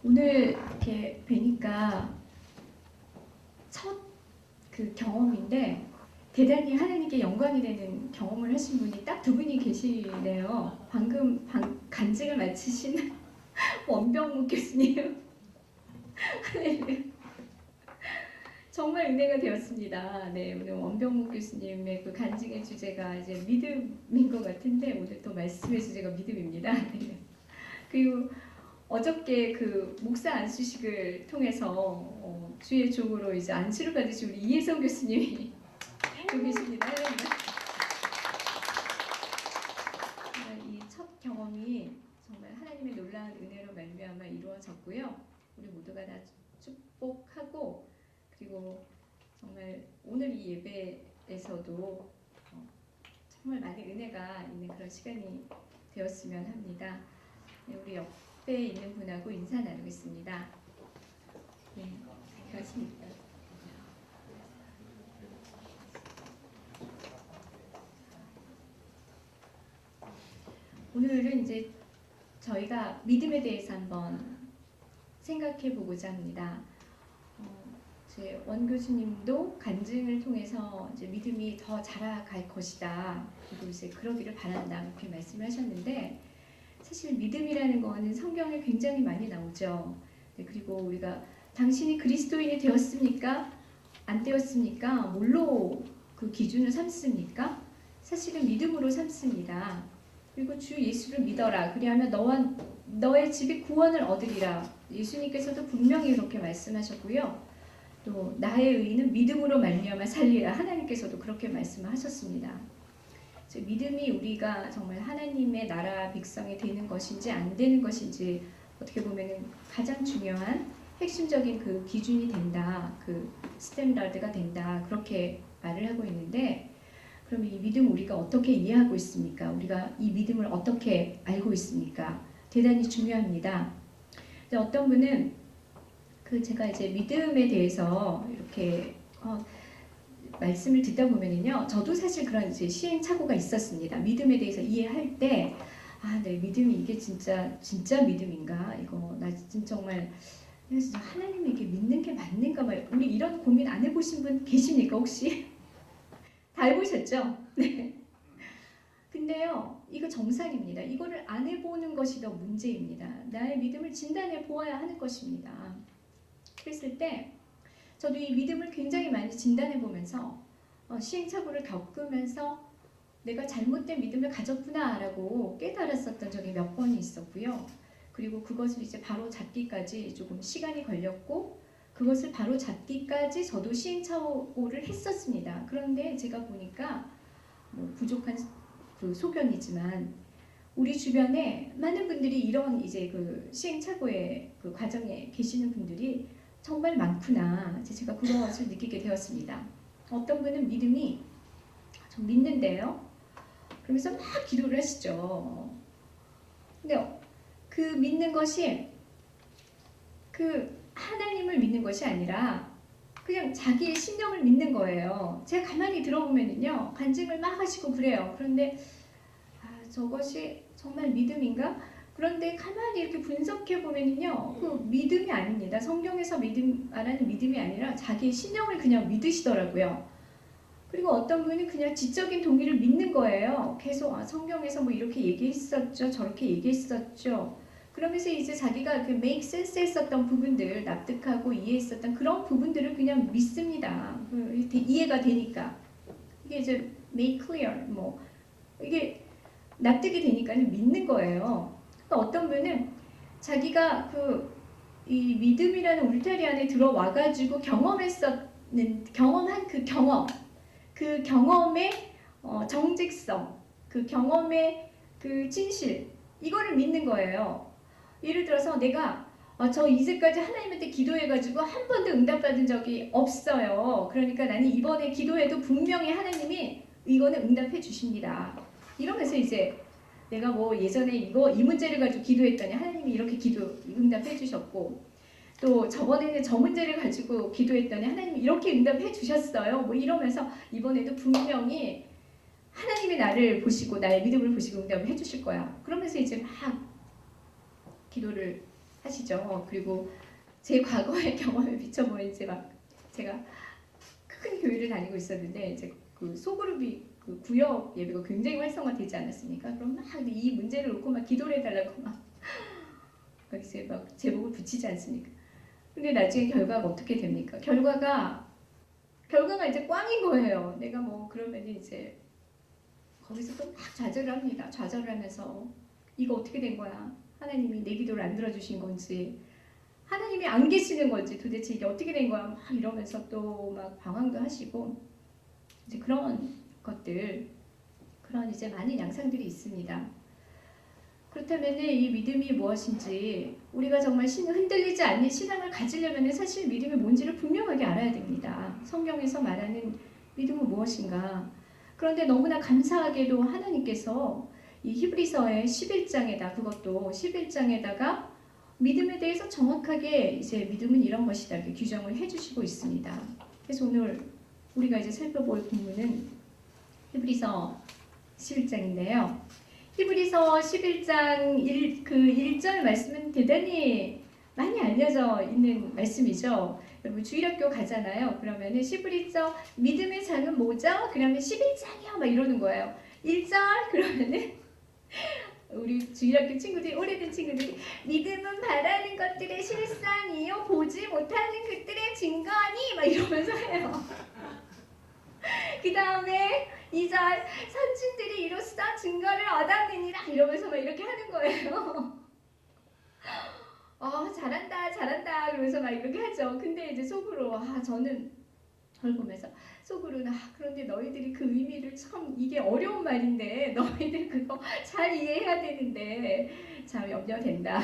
오늘 이렇게 뵈니까 첫 그 경험인데 대단히 하나님께 영광이 되는 경험을 하신 분이 딱 두 분이 계시네요. 방금 간증을 마치신 원병묵 교수님. 정말 은혜가 되었습니다. 네, 오늘 원병묵 교수님의 그 간증의 주제가 이제 믿음인 것 같은데 오늘 또 말씀의 주제가 믿음입니다. 네. 그리고 어저께 그 목사 안수식을 통해서 주의 종으로 이제 안수를 받으신 우리 이혜성 교수님이 여기 계십니다. 이 첫 경험이 정말 하나님의 놀라운 은혜로 말미암아 이루어졌고요. 우리 모두가 다 축복하고 그리고 정말 오늘 이 예배에서도 정말 많은 은혜가 있는 그런 시간이 되었으면 합니다. 네, 우리 옆에 있는 분하고 인사 나누겠습니다. 네, 반갑습니다. 오늘은 이제 저희가 믿음에 대해서 한번 생각해 보고자 합니다. 제 원 교수님도 간증을 통해서 이제 믿음이 더 자라갈 것이다. 그리고 이제 그러기를 바란다. 이렇게 말씀을 하셨는데 사실 믿음이라는 거는 성경에 굉장히 많이 나오죠. 네, 그리고 우리가 당신이 그리스도인이 되었습니까? 안 되었습니까? 뭘로 그 기준을 삼습니까? 사실은 믿음으로 삼습니다. 그리고 주 예수를 믿어라. 그리하면 너와 너의 집이 구원을 얻으리라. 예수님께서도 분명히 그렇게 말씀하셨고요. 또 나의 의인은 믿음으로 말미암아 살리라. 하나님께서도 그렇게 말씀하셨습니다. 믿음이 우리가 정말 하나님의 나라 백성이 되는 것인지 안 되는 것인지 어떻게 보면 가장 중요한 핵심적인 그 기준이 된다. 그 스탠다드가 된다. 그렇게 말을 하고 있는데 그럼 이 믿음 우리가 어떻게 이해하고 있습니까? 우리가 이 믿음을 어떻게 알고 있습니까? 대단히 중요합니다. 어떤 분은 제가 이제 믿음에 대해서 이렇게 말씀을 듣다 보면은요, 저도 사실 그런 이제 시행착오가 있었습니다. 믿음에 대해서 이해할 때, 네, 믿음이 이게 진짜 믿음인가? 이거 나 진짜 정말 진짜 하나님이 이게 믿는 게 맞는가? 우리 이런 고민 안 해보신 분 계십니까 혹시? 다 해보셨죠? 네. 근데요, 이거 정상입니다. 이거를 안 해보는 것이 더 문제입니다. 나의 믿음을 진단해 보아야 하는 것입니다. 그랬을 때 저도 이 믿음을 굉장히 많이 진단해 보면서 시행착오를 겪으면서 내가 잘못된 믿음을 가졌구나 라고 깨달았었던 적이 몇 번이 있었고요. 그리고 그것을 이제 바로 잡기까지 조금 시간이 걸렸고 그것을 바로 잡기까지 저도 시행착오를 했었습니다. 그런데 제가 보니까 부족한 그 소견이지만 우리 주변에 많은 분들이 이런 이제 그 시행착오의 그 과정에 계시는 분들이 정말 많구나. 제가 그것을 느끼게 되었습니다. 어떤 분은 믿음이 좀 믿는데요. 그러면서 막 기도를 하시죠. 근데 그 믿는 것이 그 하나님을 믿는 것이 아니라 그냥 자기의 신념을 믿는 거예요. 제가 가만히 들어보면은요, 간증을 막 하시고 그래요. 그런데 저것이 정말 믿음인가? 그런데 가만히 이렇게 분석해 보면은요, 그 믿음이 아닙니다. 성경에서 말하는 믿음이 아니라 자기의 신념을 그냥 믿으시더라고요. 그리고 어떤 분은 그냥 지적인 동의를 믿는 거예요. 계속 성경에서 뭐 이렇게 얘기했었죠, 저렇게 얘기했었죠. 그러면서 이제 자기가 그 make sense 했었던 부분들, 납득하고 이해했었던 그런 부분들을 그냥 믿습니다. 이해가 되니까. 이게 이제 make clear, 이게 납득이 되니까는 믿는 거예요. 그러니까 어떤 분은 자기가 이 믿음이라는 울타리 안에 들어와가지고 경험한 그 경험의 정직성, 그 경험의 그 진실, 이거를 믿는 거예요. 예를 들어서 내가 저 이제까지 하나님한테 기도해가지고 한 번도 응답받은 적이 없어요. 그러니까 나는 이번에 기도해도 분명히 하나님이 이거는 응답해 주십니다. 이러면서 이제 내가 뭐 예전에 이 문제를 가지고 기도했더니 하나님이 이렇게 응답해 주셨고 또 저번에는 저 문제를 가지고 기도했더니 하나님이 이렇게 응답해 주셨어요. 이러면서 이번에도 분명히 하나님이 나를 보시고 나의 믿음을 보시고 응답을 해 주실 거야. 그러면서 이제 막 기도를 하시죠. 그리고 제 과거의 경험에 비춰보면 이제 막 제가 큰 교회를 다니고 있었는데 이제 그 소그룹이 그 구역 예배가 굉장히 활성화되지 않았습니까? 그럼 막 이 문제를 놓고 막 기도를 해달라고 막 이제 막 제목을 붙이지 않습니까? 근데 나중에 결과가 어떻게 됩니까? 결과가 이제 꽝인 거예요. 내가 뭐 그러면 이제 거기서 또 막 좌절을 합니다. 좌절을 하면서 이거 어떻게 된 거야? 하나님이 내 기도를 안 들어주신 건지 하나님이 안 계시는 건지 도대체 이게 어떻게 된 거야? 막 이러면서 또 막 방황도 하시고 이제 그런 것들 그런 이제 많은 양상들이 있습니다. 그렇다면 이 믿음이 무엇인지 우리가 정말 흔들리지 않는 신앙을 가지려면 사실 믿음이 뭔지를 분명하게 알아야 됩니다. 성경에서 말하는 믿음은 무엇인가? 그런데 너무나 감사하게도 하나님께서 이 히브리서의 11장에다 그것도 11장에다가 믿음에 대해서 정확하게 이제 믿음은 이런 것이다 이렇게 규정을 해주시고 있습니다. 그래서 오늘 우리가 이제 살펴볼 본문은 히브리서 11장인데요. 히브리서 11장 1절 말씀은 대단히 많이 알려져 있는 말씀이죠. 여러분 주일학교 가잖아요. 그러면은 히브리서 믿음의 장은 뭐죠? 그러면 11장이요 막 이러는 거예요. 1절 그러면은 우리 주일학교 친구들이 오래된 친구들이 믿음은 바라는 것들의 실상이요 보지 못하는 것들의 증거니 막 이러면서 해요. 그 다음에 2절 선진들이 이로써 증거를 얻었느니라 이러면서 막 이렇게 하는 거예요. 잘한다 잘한다 그러면서 막 이렇게 하죠. 근데 이제 속으로 저는 저를 보면서 속으로는 그런데 너희들이 그 의미를 참 이게 어려운 말인데 너희들 그거 잘 이해해야 되는데 참 염려된다.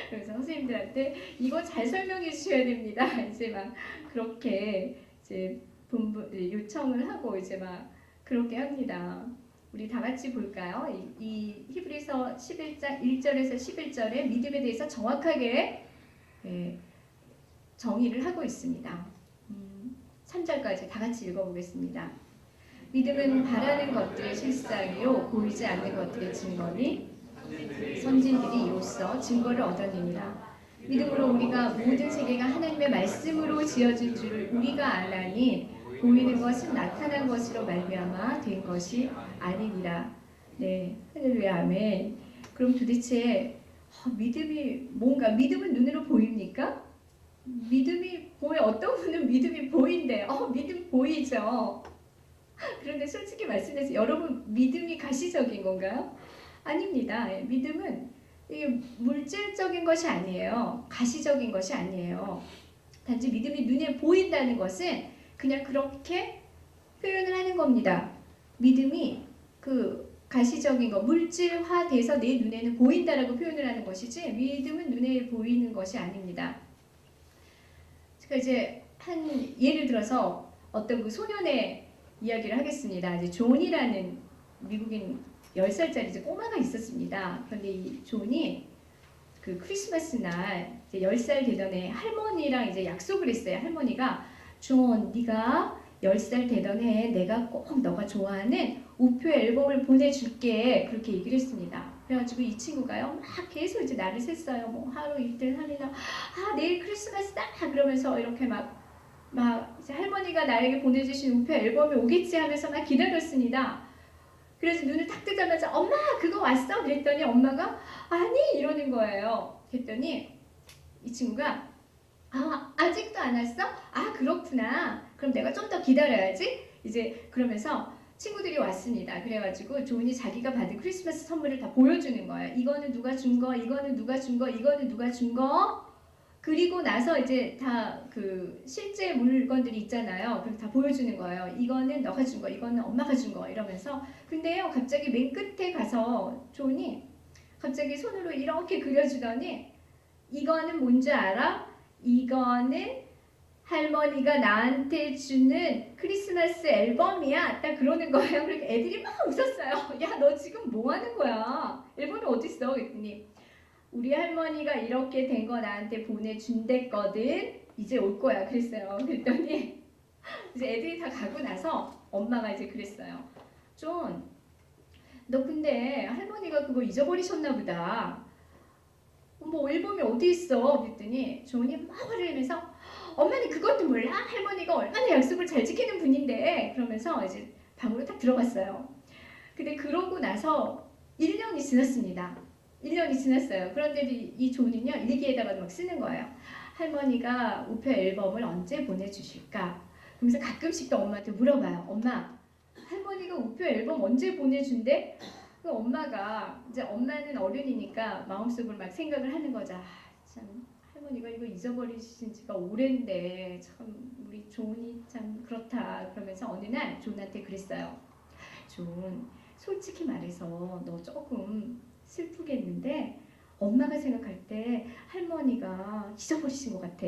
그래서 선생님들한테 이거 잘 설명해 주셔야 됩니다. 이제 막 그렇게 이제 요청을 하고 이제 막 그렇게 합니다. 우리 다 같이 볼까요? 이 히브리서 11장 1절에서 11절에 믿음에 대해서 정확하게 정의를 하고 있습니다. 3절까지 다 같이 읽어보겠습니다. 믿음은 바라는 것들의 실상이요 보이지 않는 것들의 증거니 선진들이 이로써 증거를 얻어냅니다. 믿음으로 우리가 모든 세계가 하나님의 말씀으로 지어진 줄을 우리가 알라니 보이는 것은 나타난 것으로 말미암아 된 것이 아니니라. 네, 할렐루야, 아멘. 그럼 도대체 믿음이 뭔가? 믿음은 눈으로 보입니까? 믿음이 어떤 분은 믿음이 보인대. 믿음 보이죠. 그런데 솔직히 말씀해서 여러분 믿음이 가시적인 건가요? 아닙니다. 믿음은 이게 물질적인 것이 아니에요. 가시적인 것이 아니에요. 단지 믿음이 눈에 보인다는 것은 그냥 그렇게 표현을 하는 겁니다. 믿음이 그 가시적인 거, 물질화돼서 내 눈에는 보인다라고 표현을 하는 것이지 믿음은 눈에 보이는 것이 아닙니다. 제가 이제 예를 들어서 어떤 그 소년의 이야기를 하겠습니다. 이제 존이라는 미국인 10살짜리 이제 꼬마가 있었습니다. 그런데 이 존이 그 크리스마스 날 이제 10살 되던 해 할머니랑 이제 약속을 했어요. 할머니가 존, 네가 10살 되던 해에 내가 꼭 너가 좋아하는 우표 앨범을 보내줄게. 그렇게 얘기를 했습니다. 그래가지고 이 친구가요, 막 계속 이제 날을 셌어요. 뭐 하루 이틀 하루나 내일 크리스마스다. 그러면서 이렇게 막 이제 할머니가 나에게 보내주신 우표 앨범이 오겠지 하면서 막 기다렸습니다. 그래서 눈을 탁 뜨자마자 엄마 그거 왔어? 그랬더니 엄마가 아니 이러는 거예요. 그랬더니 이 친구가 아직도 안 왔어? 그렇구나. 그럼 내가 좀 더 기다려야지. 이제 그러면서 친구들이 왔습니다. 그래가지고 존이 자기가 받은 크리스마스 선물을 다 보여주는 거예요. 이거는 누가 준 거, 이거는 누가 준 거, 이거는 누가 준 거. 그리고 나서 이제 다 그 실제 물건들이 있잖아요. 그럼 다 보여주는 거예요. 이거는 너가 준 거, 이거는 엄마가 준 거 이러면서. 근데요, 갑자기 맨 끝에 가서 존이 갑자기 손으로 이렇게 그려주더니 이거는 뭔지 알아? 이거는 할머니가 나한테 주는 크리스마스 앨범이야. 딱 그러는 거예요. 그러니까 애들이 막 웃었어요. 야, 너 지금 뭐 하는 거야? 앨범이 어딨어? 그랬더니 우리 할머니가 이렇게 된 거 나한테 보내준댔거든. 이제 올 거야. 그랬어요. 그랬더니 이제 애들이 다 가고 나서 엄마가 이제 그랬어요. 존, 너 근데 할머니가 그거 잊어버리셨나 보다. 뭐 앨범이 어디 있어? 그랬더니 조은이 막 화를 내면서 엄마는 그것도 몰라? 할머니가 얼마나 약속을 잘 지키는 분인데 그러면서 이제 방으로 딱 들어갔어요. 근데 그러고 나서 1년이 지났습니다. 1년이 지났어요. 그런데 이 조은이는요 일기에다가 막 쓰는 거예요. 할머니가 우표 앨범을 언제 보내주실까? 그러면서 가끔씩 또 엄마한테 물어봐요. 엄마, 할머니가 우표 앨범 언제 보내준대? 그 엄마가 이제 엄마는 어른이니까 마음속으로 막 생각을 하는 거죠. 아, 참 할머니가 이거 잊어버리신 지가 오랜데 참 우리 조은이 참 그렇다. 그러면서 어느 날 조은한테 그랬어요. 조은, 솔직히 말해서 너 조금 슬프겠는데 엄마가 생각할 때 할머니가 잊어버리신 것 같아.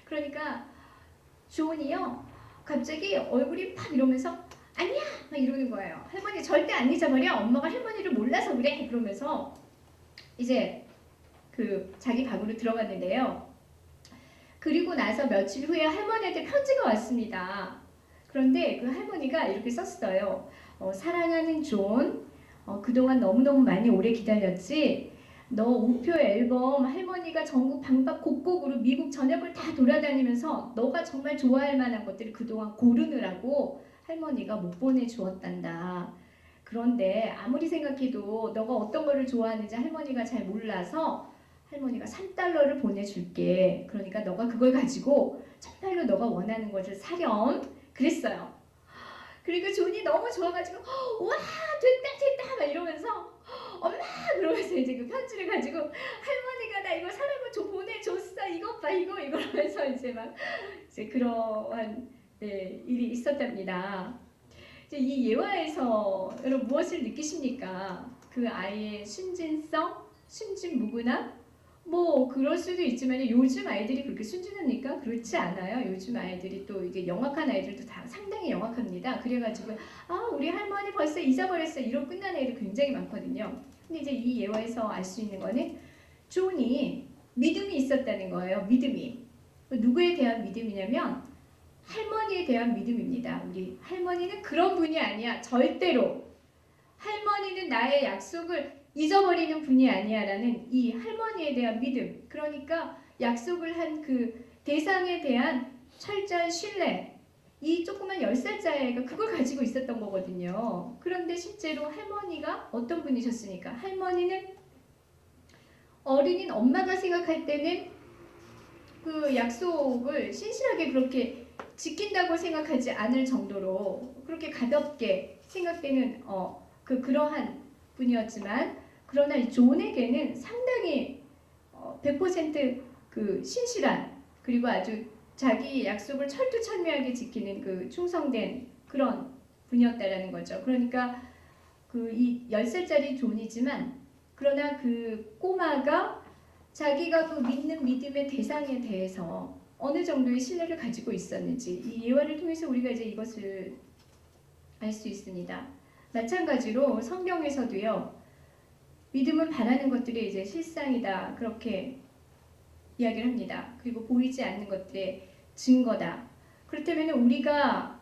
그러니까 조은이요 갑자기 얼굴이 팍 이러면서 아니야 막 이러는 거예요. 할머니 절대 안 잊어버려. 엄마가 할머니를 몰라서 그래. 그러면서 이제 그 자기 방으로 들어갔는데요. 그리고 나서 며칠 후에 할머니한테 편지가 왔습니다. 그런데 그 할머니가 이렇게 썼어요. 사랑하는 존, 그동안 너무너무 많이 오래 기다렸지. 너 우표 앨범 할머니가 전국 방방 곡곡으로 미국 전역을 다 돌아다니면서 너가 정말 좋아할 만한 것들을 그동안 고르느라고 할머니가 못 보내주었단다. 그런데 아무리 생각해도 너가 어떤 거를 좋아하는지 할머니가 잘 몰라서 할머니가 3달러를 보내줄게. 그러니까 너가 그걸 가지고 정말로 너가 원하는 것을 사렴. 그랬어요. 그리고 존이 너무 좋아가지고 와 됐다 막 이러면서 엄마 그러면서 이제 그 편지를 가지고 할머니가 나 이거 사라고 보내줬어 이것 봐 이거 하면서 이제 막 이제 그러한 네, 일이 있었답니다. 이제 이 예화에서 여러분 무엇을 느끼십니까? 그 아이의 순진성, 순진무구나? 뭐 그럴 수도 있지만 요즘 아이들이 그렇게 순진합니까? 그렇지 않아요. 요즘 아이들이 또 이게 영악한 아이들도 다 상당히 영악합니다. 그래가지고 아 우리 할머니 벌써 잊어버렸어 이러고 끝나는 애들 굉장히 많거든요. 근데 이제 이 예화에서 알 수 있는 거는 존이 믿음이 있었다는 거예요. 믿음이. 누구에 대한 믿음이냐면 할머니에 대한 믿음입니다. 우리 할머니는 그런 분이 아니야. 절대로. 할머니는 나의 약속을 잊어버리는 분이 아니야라는 이 할머니에 대한 믿음. 그러니까 약속을 한 그 대상에 대한 철저한 신뢰. 이 조그만 10살짜리 아이가 그걸 가지고 있었던 거거든요. 그런데 실제로 할머니가 어떤 분이셨습니까? 할머니는 어른인 엄마가 생각할 때는 그 약속을 신실하게 그렇게 지킨다고 생각하지 않을 정도로 그렇게 가볍게 생각되는 그러한 분이었지만 그러나 이 존에게는 상당히 100% 신실한 그리고 아주 자기 약속을 철두철미하게 지키는 그 충성된 그런 분이었다라는 거죠. 그러니까 이 10살짜리 존이지만 그러나 그 꼬마가 자기가 그 믿는 믿음의 대상에 대해서 어느 정도의 신뢰를 가지고 있었는지 이 예화를 통해서 우리가 이제 이것을 알 수 있습니다. 마찬가지로 성경에서도요. 믿음은 바라는 것들이 이제 실상이다. 그렇게 이야기를 합니다. 그리고 보이지 않는 것들의 증거다. 그렇다면 우리가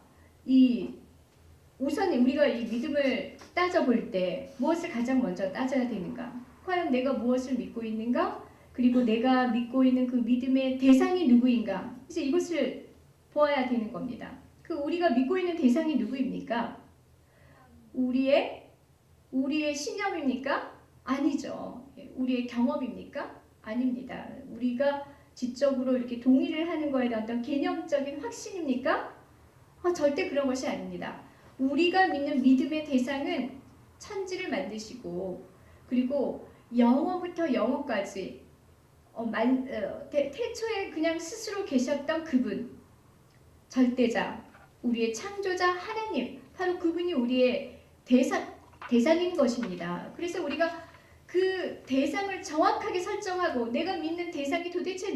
우선 우리가 이 믿음을 따져볼 때 무엇을 가장 먼저 따져야 되는가? 과연 내가 무엇을 믿고 있는가? 그리고 내가 믿고 있는 그 믿음의 대상이 누구인가? 이제 이것을 보아야 되는 겁니다. 그 우리가 믿고 있는 대상이 누구입니까? 우리의 신념입니까? 아니죠. 우리의 경험입니까? 아닙니다. 우리가 지적으로 이렇게 동의를 하는 거에 대한 어떤 개념적인 확신입니까? 절대 그런 것이 아닙니다. 우리가 믿는 믿음의 대상은 천지를 만드시고 그리고 영어부터 영어까지 태초에 그냥 스스로 계셨던 그분 절대자 우리의 창조자 하나님 바로 그분이 우리의 대상인 것입니다. 그래서 우리가 그 대상을 정확하게 설정하고 내가 믿는 대상이 도대체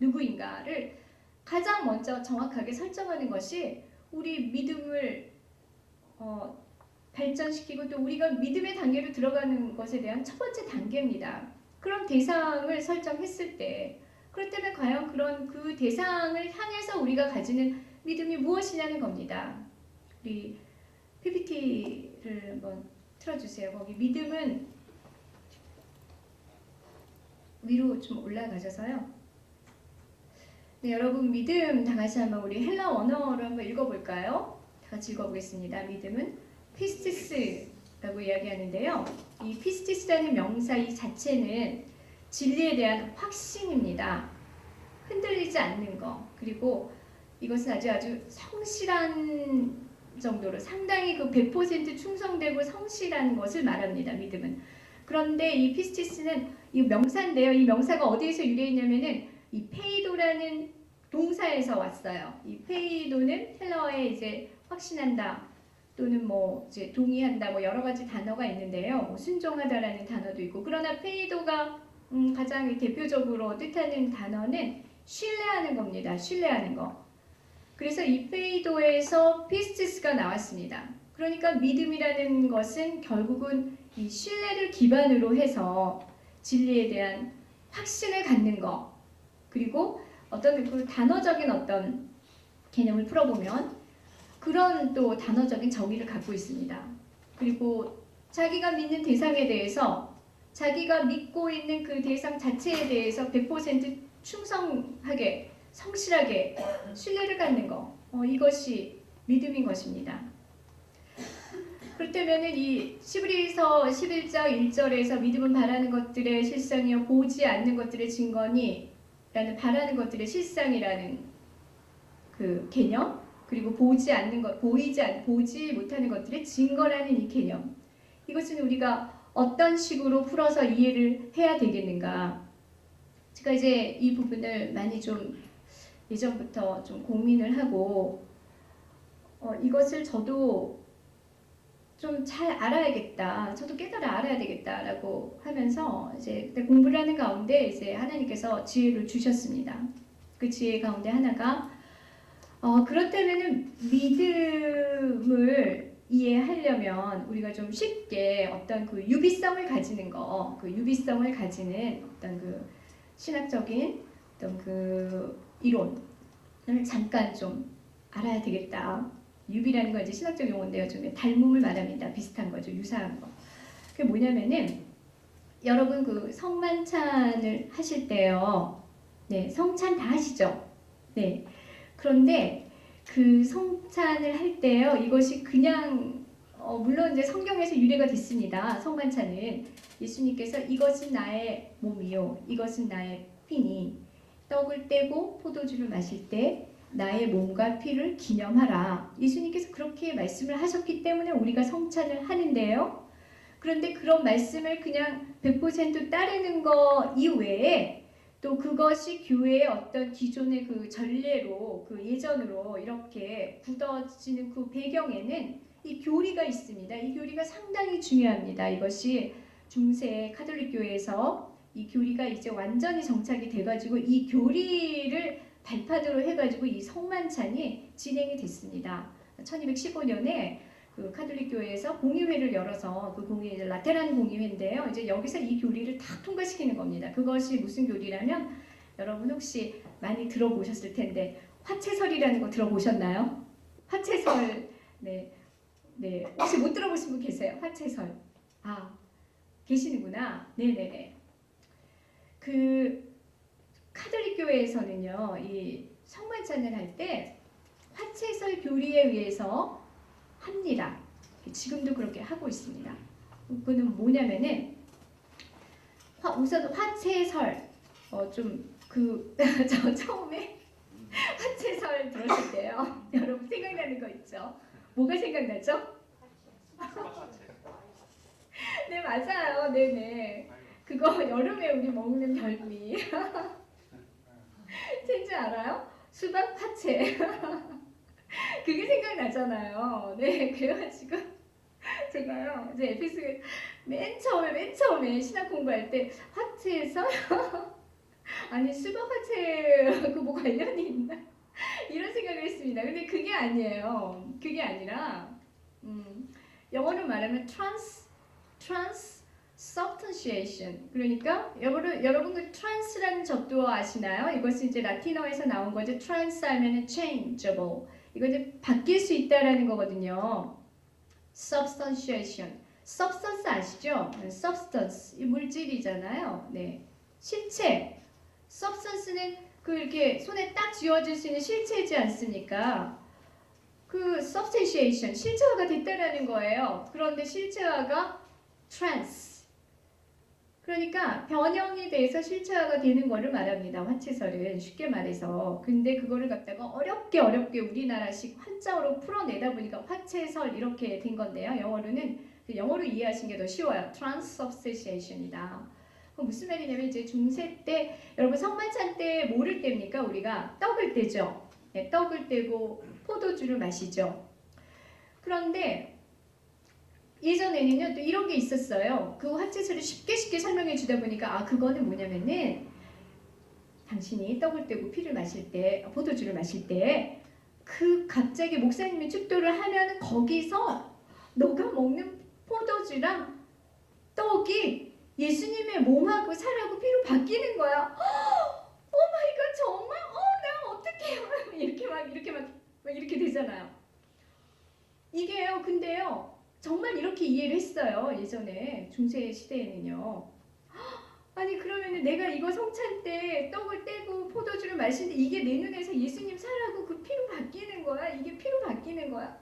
누구인가를 가장 먼저 정확하게 설정하는 것이 우리 믿음을 발전시키고 또 우리가 믿음의 단계로 들어가는 것에 대한 첫 번째 단계입니다. 그런 대상을 설정했을 때 그렇다면 과연 그런 그 대상을 향해서 우리가 가지는 믿음이 무엇이냐는 겁니다. 우리 PPT를 한번 틀어주세요. 거기 믿음은 위로 좀 올라가셔서요. 네, 여러분 믿음 다 같이 한번 우리 헬라 원어로 한번 읽어볼까요? 다 같이 읽어보겠습니다. 믿음은 피스티스라고 이야기하는데요. 이 피스티스라는 명사 이 자체는 진리에 대한 확신입니다. 흔들리지 않는 거. 그리고 이것은 아주 성실한 정도로 상당히 그 100% 충성되고 성실한 것을 말합니다. 믿음은. 그런데 이 피스티스는 이 명사인데요. 이 명사가 어디에서 유래했냐면은 이 페이도라는 동사에서 왔어요. 이 페이도는 헬라어에 이제 확신한다 또는 뭐 이제 동의한다 뭐 여러 가지 단어가 있는데요. 뭐 순종하다라는 단어도 있고 그러나 페이도가 가장 대표적으로 뜻하는 단어는 신뢰하는 겁니다. 신뢰하는 거. 그래서 이 페이도에서 피스티스가 나왔습니다. 그러니까 믿음이라는 것은 결국은 이 신뢰를 기반으로 해서 진리에 대한 확신을 갖는 것 그리고 어떤 그 단어적인 어떤 개념을 풀어보면 그런 또 단어적인 정의를 갖고 있습니다. 그리고 자기가 믿는 대상에 대해서 자기가 믿고 있는 그 대상 자체에 대해서 100% 충성하게 성실하게 신뢰를 갖는 거 이것이 믿음인 것입니다. 그렇다면 이 시브리서 11장 1절에서 믿음은 바라는 것들의 실상이요 보지 않는 것들의 증거니 라는 바라는 것들의 실상이라는 그 개념 그리고 보지 못하는 것들의 증거라는 이 개념 이것은 우리가 어떤 식으로 풀어서 이해를 해야 되겠는가 제가 이제 이 부분을 많이 좀 예전부터 좀 고민을 하고 이것을 저도 좀 잘 알아야겠다. 저도 깨달아 알아야 되겠다라고 하면서 이제 그때 공부를 하는 가운데 이제 하나님께서 지혜를 주셨습니다. 그 지혜 가운데 하나가 그렇다면은 믿음을 이해하려면 우리가 좀 쉽게 어떤 그 유비성을 가지는 거, 그 유비성을 가지는 어떤 그 신학적인 어떤 그 이론을 잠깐 좀 알아야 되겠다. 유비라는 건 이제 신학적 용어인데요. 좀 닮음을 말합니다. 비슷한 거죠. 유사한 거. 그게 뭐냐면은 여러분 그 성만찬을 하실 때요. 네, 성찬 다 하시죠? 네. 그런데 그 성찬을 할 때요. 이것이 그냥 물론 이제 성경에서 유래가 됐습니다. 성만찬은 예수님께서 이것은 나의 몸이요. 이것은 나의 피니 떡을 떼고 포도주를 마실 때 나의 몸과 피를 기념하라. 예수님께서 그렇게 말씀을 하셨기 때문에 우리가 성찬을 하는데요. 그런데 그런 말씀을 그냥 100% 따르는 거 이외에 또 그것이 교회의 어떤 기존의 그 전례로 그 예전으로 이렇게 굳어지는 그 배경에는 이 교리가 있습니다. 이 교리가 상당히 중요합니다. 이것이 중세 카톨릭 교회에서 이 교리가 이제 완전히 정착이 돼가지고 이 교리를 발판으로 해가지고 이 성만찬이 진행이 됐습니다. 1215년에 그 카톨릭 교회에서 공의회를 열어서 그 공의회 라테란 공의회인데요. 이제 여기서 이 교리를 다 통과시키는 겁니다. 그것이 무슨 교리라면 여러분 혹시 많이 들어보셨을 텐데 화채설이라는 거 들어보셨나요? 화채설 네 혹시 못 들어보신 분 계세요? 화채설 계시는구나. 네네네. 그 카톨릭 교회에서는요, 이 성만찬을 할 때 화채설 교리에 의해서 합니다. 지금도 그렇게 하고 있습니다. 그거는 뭐냐면은 우선 화채설 저 처음에 화채설 들었을 때요, 여러분 생각나는 거 있죠? 뭐가 생각나죠? 네 맞아요, 네네. 그거 여름에 우리 먹는 별미. 뭔지 알아요? 수박 화채. 그게 생각나잖아요. 네, 그래가지고 제가요, 이제 에피소드 맨 처음에 신학 공부할 때 화채에서 아니 수박 화채 뭐 관련이 있나 이런 생각을 했습니다. 근데 그게 아니에요. 그게 아니라 영어로 말하면 transubstantiation. 그러니까 여러분 그 trans라는 접두어 아시나요? 이것은 이제 라틴어에서 나온 거죠. trans 하면은 changeable. 이거 이제 바뀔 수 있다라는 거거든요. substantiation. substance 아시죠? substance 이 물질이잖아요. 네. 실체. substance는 그 이렇게 손에 딱 쥐어질 수 있는 실체이지 않습니까? 그 substantiation, 실체화가 됐다라는 거예요. 그런데 실체화가 trans. 그러니까 변형이 돼서 실체화가 되는 거를 말합니다. 화채설은 쉽게 말해서. 근데 그거를 갖다가 어렵게 우리나라식 한자어로 풀어내다 보니까 화채설 이렇게 된 건데요. 영어로 이해하시는 게 더 쉬워요. transubstantiation이다. 그럼 무슨 말이냐면 이제 중세 때 여러분 성만찬 때 뭐를 뗍니까? 우리가 떡을 떼죠. 네, 떡을 떼고 포도주를 마시죠. 그런데 예전에는요 또 이런 게 있었어요. 그 화채술을 쉽게 설명해 주다 보니까 그거는 뭐냐면은 당신이 떡을 떼고 피를 마실 때 포도주를 마실 때 그 갑자기 목사님이 축도를 하면 거기서 너가 먹는 포도주랑 떡이 예수님의 몸하고 살하고 피로 바뀌는 거야. 오 마이 갓 정말 나 어떡해요. 이렇게 되잖아요. 이게요. 근데요. 정말 이렇게 이해를 했어요. 예전에 중세 시대에는요. 아니 그러면은 내가 이거 성찬 때 떡을 떼고 포도주를 마시는데 이게 내 눈에서 예수님 살하고 그 피로 바뀌는 거야. 이게 피로 바뀌는 거야.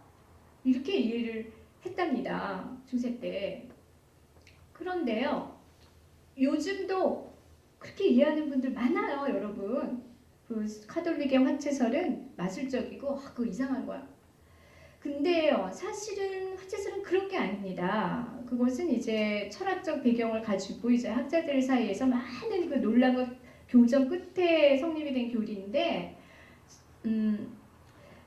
이렇게 이해를 했답니다. 중세 때. 그런데요. 요즘도 그렇게 이해하는 분들 많아요. 여러분. 그 카톨릭의 화채설은 마술적이고 그거 이상한 거야. 근데요, 사실은 화채설은 그런 게 아닙니다. 그것은 이제 철학적 배경을 가지고 이제 학자들 사이에서 많은 그 논란과 교정 끝에 성립이 된 교리인데,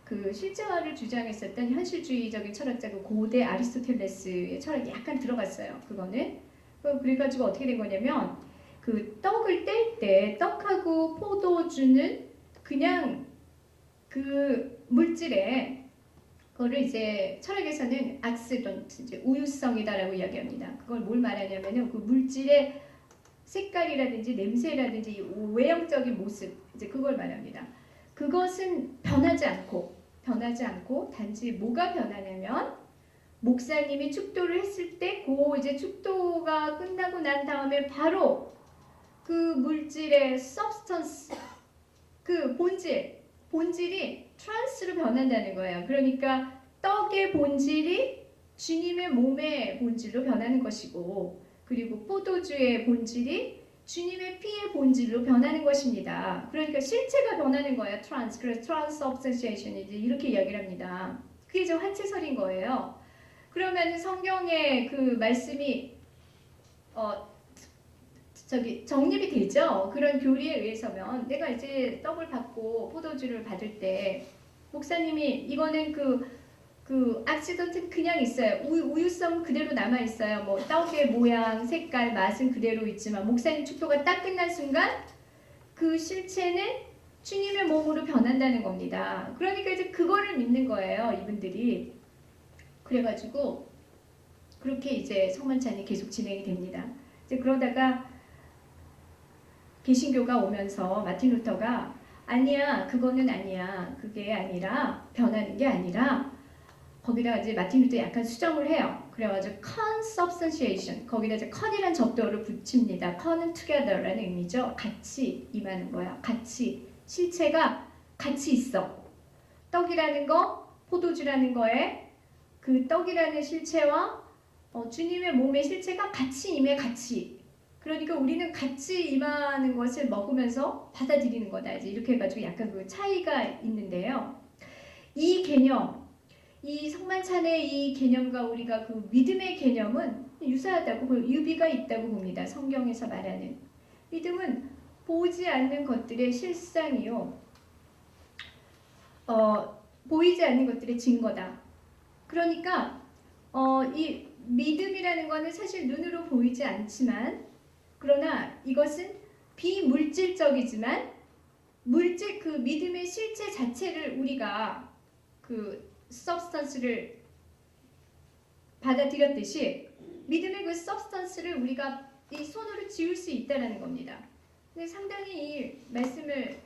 그 실제화를 주장했었던 현실주의적인 철학자 그 고대 아리스토텔레스의 철학이 약간 들어갔어요. 그거는. 그래가지고 어떻게 된 거냐면, 그 떡을 뗄 때 떡하고 포도주는 그냥 그 물질에 그거를 이제 철학에서는 악시던트, 이제 우유성이다라고 이야기합니다. 그걸 뭘 말하냐면은 그 물질의 색깔이라든지 냄새라든지 외형적인 모습, 이제 그걸 말합니다. 그것은 변하지 않고 단지 뭐가 변하냐면 목사님이 축도를 했을 때 그 이제 축도가 끝나고 난 다음에 바로 그 물질의 substance, 그 본질이 트랜스로 변한다는 거예요. 그러니까 떡의 본질이 주님의 몸의 본질로 변하는 것이고, 그리고 포도주의 본질이 주님의 피의 본질로 변하는 것입니다. 그러니까 실체가 변하는 거예요. 그래서 transubstantiation 이렇게 이야기를 합니다. 그게 이제 화채설인 거예요. 그러면 성경의 그 말씀이 정립이 되죠. 그런 교리에 의해서면 내가 이제 떡을 받고 포도주를 받을 때 목사님이 이거는 그 악시던트는 그냥 있어요. 우유성 그대로 남아 있어요. 뭐 떡의 모양, 색깔, 맛은 그대로 있지만 목사님 축도가 딱 끝난 순간 그 실체는 주님의 몸으로 변한다는 겁니다. 그러니까 이제 그거를 믿는 거예요. 이분들이. 그래가지고 그렇게 이제 성만찬이 계속 진행이 됩니다. 이제 그러다가 개신교가 오면서 마틴 루터가 아니야, 그거는 아니야. 그게 아니라 변하는 게 아니라 거기다가 이제 마틴 루터 약간 수정을 해요. 그래가지고 consubstantiation, 거기다 이제 con이란 접두어를 붙입니다. con은 together라는 의미죠. 같이 임하는 거야. 같이 실체가 같이 있어. 떡이라는 거, 포도주라는 거에 그 떡이라는 실체와 주님의 몸의 실체가 같이 임해. 같이. 그러니까 우리는 같이 임하는 것을 먹으면서 받아들이는 거다. 이제 이렇게 해가지고 약간 그 차이가 있는데요. 이 개념, 이 성만찬의 이 개념과 우리가 그 믿음의 개념은 유사하다고, 유비가 있다고 봅니다. 성경에서 말하는 믿음은 보지 않는 것들의 실상이요, 보이지 않는 것들의 증거다. 그러니까 이 믿음이라는 것은 사실 눈으로 보이지 않지만, 그러나 이것은 비물질적이지만 물질 그 믿음의 실체 자체를 우리가 그 substance를 받아들였듯이 믿음의 그 substance를 우리가 이 손으로 지울 수 있다는 겁니다. 근데 상당히 이 말씀을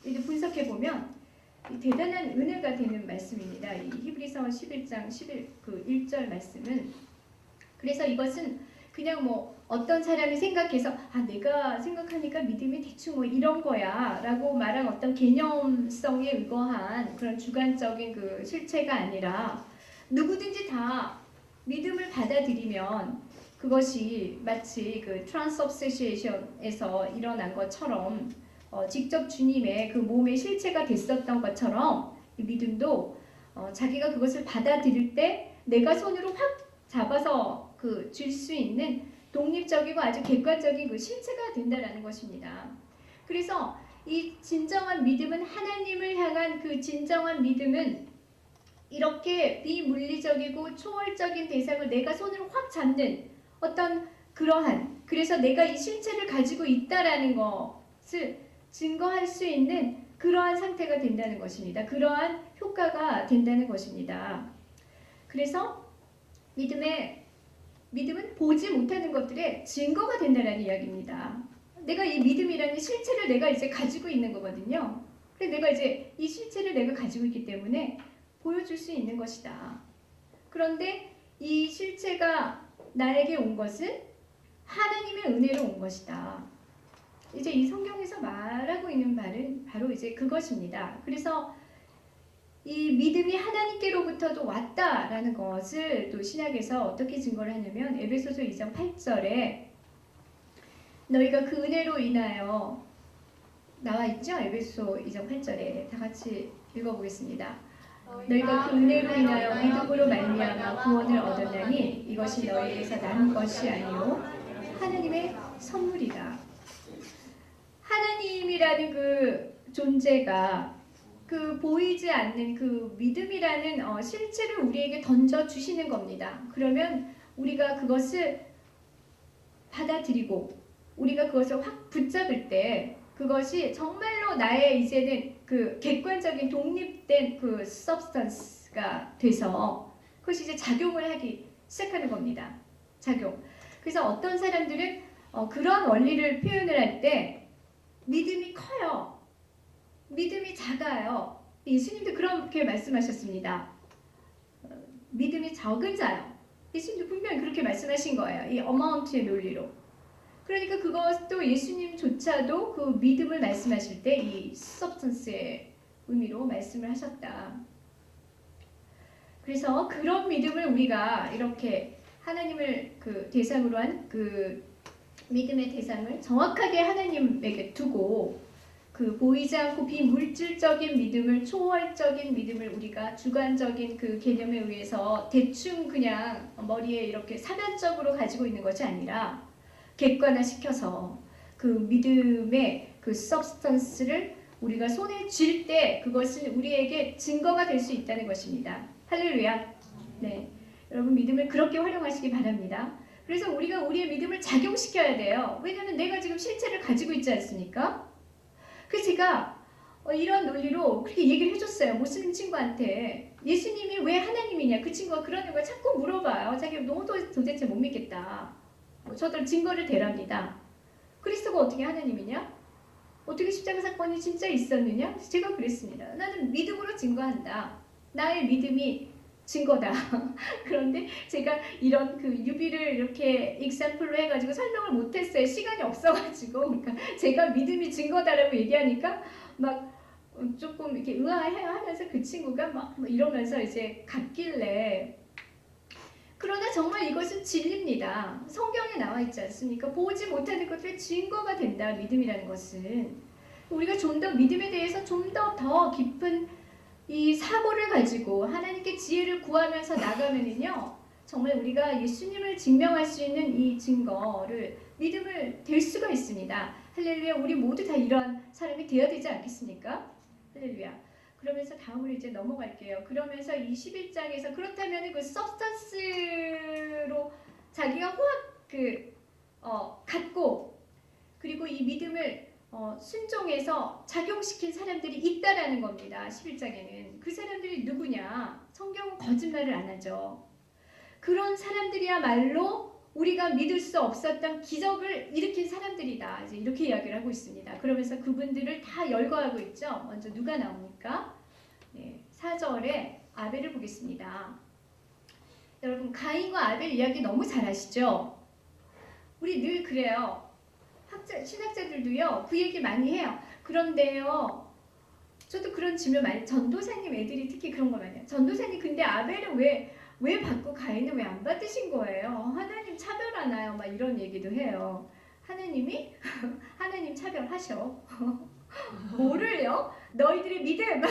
이제 분석해 보면 대단한 은혜가 되는 말씀입니다. 이 히브리서 11장 1절 말씀은. 그래서 이것은 그냥 뭐 어떤 사람이 생각해서 내가 생각하니까 믿음이 대충 뭐 이런 거야 라고 말한 어떤 개념성에 의거한 그런 주관적인 그 실체가 아니라 누구든지 다 믿음을 받아들이면 그것이 마치 그 트랜스업세시에이션에서 일어난 것처럼 직접 주님의 그 몸의 실체가 됐었던 것처럼 믿음도 자기가 그것을 받아들일 때 내가 손으로 확 잡아서 그 줄 수 있는 독립적이고 아주 객관적인 그 실체가 된다라는 것입니다. 그래서 이 진정한 믿음은 하나님을 향한 그 진정한 믿음은 이렇게 비물리적이고 초월적인 대상을 내가 손으로 확 잡는 어떤 그러한 그래서 내가 이 실체를 가지고 있다라는 것을 증거할 수 있는 그러한 상태가 된다는 것입니다. 그러한 효과가 된다는 것입니다. 그래서 믿음은 보지 못하는 것들의 증거가 된다는 이야기입니다. 내가 이 믿음이라는 실체를 내가 이제 가지고 있는 거거든요. 그래서 내가 이제 이 실체를 내가 가지고 있기 때문에 보여줄 수 있는 것이다. 그런데 이 실체가 나에게 온 것은 하나님의 은혜로 온 것이다. 이제 이 성경에서 말하고 있는 말은 바로 이제 그것입니다. 그래서 이 믿음이 하나님께로부터도 왔다라는 것을 또 신약에서 어떻게 증거를 하냐면 에베소서 2장 8절에 너희가 그 은혜로 인하여 나와 있죠? 에베소 2장 8절에 다 같이 읽어보겠습니다. 너희가 그 은혜로 인하여 믿음으로 말미암아 구원을 얻었나니 이것이 너희에게서 난 것이 아니요 하나님의 선물이다. 하나님이라는 그 존재가 그 보이지 않는 그 믿음이라는 실체를 우리에게 던져 주시는 겁니다. 그러면 우리가 그것을 받아들이고 우리가 그것을 확 붙잡을 때 그것이 정말로 나의 이제는 그 객관적인 독립된 그 substance가 돼서 그것이 이제 작용을 하기 시작하는 겁니다. 작용. 그래서 어떤 사람들은 그런 원리를 표현을 할 때 믿음이 커요. 믿음이 작아요. 예수님도 그렇게 말씀하셨습니다. 믿음이 적은 자요. 예수님도 분명히 그렇게 말씀하신 거예요. 이 어마운트의 논리로. 그러니까 그것도 예수님조차도 그 믿음을 말씀하실 때 이 substance의 의미로 말씀을 하셨다. 그래서 그런 믿음을 우리가 이렇게 하나님을 그 대상으로 한 그 믿음의 대상을 정확하게 하나님에게 두고 그 보이지 않고 비물질적인 믿음을 초월적인 믿음을 우리가 주관적인 그 개념에 의해서 대충 그냥 머리에 이렇게 사변적으로 가지고 있는 것이 아니라 객관화시켜서 그 믿음의 그 substance를 우리가 손에 쥘 때 그것은 우리에게 증거가 될 수 있다는 것입니다. 할렐루야. 네, 여러분 믿음을 그렇게 활용하시기 바랍니다. 그래서 우리가 우리의 믿음을 작용시켜야 돼요. 왜냐하면 내가 지금 실체를 가지고 있지 않습니까? 그래서 제가 이런 논리로 그렇게 얘기를 해줬어요. 모슬림 친구한테. 예수님이 왜 하나님이냐. 그 친구가 그러는 걸 자꾸 물어봐요. 자기가 너무 도대체 못 믿겠다. 저들 증거를 대랍니다. 그리스도가 어떻게 하나님이냐? 어떻게 십자가 사건이 진짜 있었느냐? 제가 그랬습니다. 나는 믿음으로 증거한다. 나의 믿음이 증거다. 그런데 제가 이런 그 유비를 이렇게 익샘플로 해가지고 설명을 못했어요. 시간이 없어가지고. 그러니까 제가 믿음이 증거다라고 얘기하니까 막 조금 이렇게 의아해하면서 그 친구가 막 이러면서 이제 갔길래. 그러나 정말 이것은 진리입니다. 성경에 나와 있지 않습니까? 보지 못하는 것들의 증거가 된다. 믿음이라는 것은. 우리가 좀 더 믿음에 대해서 좀 더 깊은 이 사고를 가지고 하나님께 지혜를 구하면서 나가면은요, 정말 우리가 예수님을 증명할 수 있는 이 증거를 믿음을 될 수가 있습니다. 할렐루야. 우리 모두 다 이런 사람이 되어야 되지 않겠습니까? 할렐루야. 그러면서 다음으로 이제 넘어갈게요. 그러면서 이 11장에서 그렇다면 그 substance로 자기가 호학 갖고 그리고 이 믿음을 순종해서 작용시킨 사람들이 있다라는 겁니다. 11장에는. 그 사람들이 누구냐? 성경은 거짓말을 안 하죠. 그런 사람들이야말로 우리가 믿을 수 없었던 기적을 일으킨 사람들이다. 이제 이렇게 이야기를 하고 있습니다. 그러면서 그분들을 다 열거하고 있죠. 먼저 누가 나옵니까? 네, 4절에 아벨을 보겠습니다. 여러분 가인과 아벨 이야기 너무 잘 아시죠? 우리 늘 그래요. 신학자들도요, 그 얘기 많이 해요. 그런데요, 저도 그런 질문 많이, 전도사님 애들이 특히 그런 거 많이 해요. 전도사님, 근데 아벨은 왜 받고 가인은 왜 안 받으신 거예요? 하나님 차별하나요? 막 이런 얘기도 해요. 하나님이? 하나님 차별하셔. 뭐를요? 너희들의 믿음.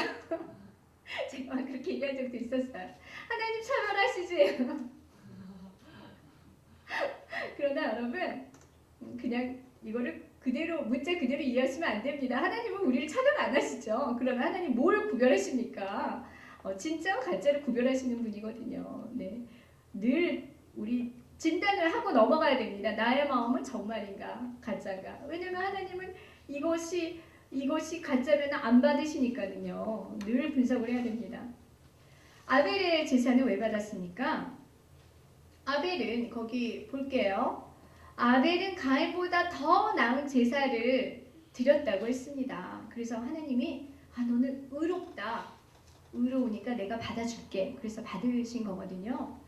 제가 그렇게 얘기한 적도 있었어요. 하나님 차별하시지. 그러나 여러분, 그냥 이거를 그대로 문자 그대로 이해하시면 안 됩니다. 하나님은 우리를 차별 안 하시죠. 그러면 하나님 뭘 구별하십니까? 진짜와 가짜를 구별하시는 분이거든요. 네, 늘 우리 진단을 하고 넘어가야 됩니다. 나의 마음은 정말인가 가짜인가. 왜냐면 하나님은 이것이 가짜면 안 받으시니까요. 늘 분석을 해야 됩니다. 아벨의 제사는 왜 받았습니까? 아벨은 거기 볼게요. 아벨은 가인보다 더 나은 제사를 드렸다고 했습니다. 그래서 하나님이 너는 의롭다. 의로우니까 내가 받아줄게. 그래서 받으신 거거든요.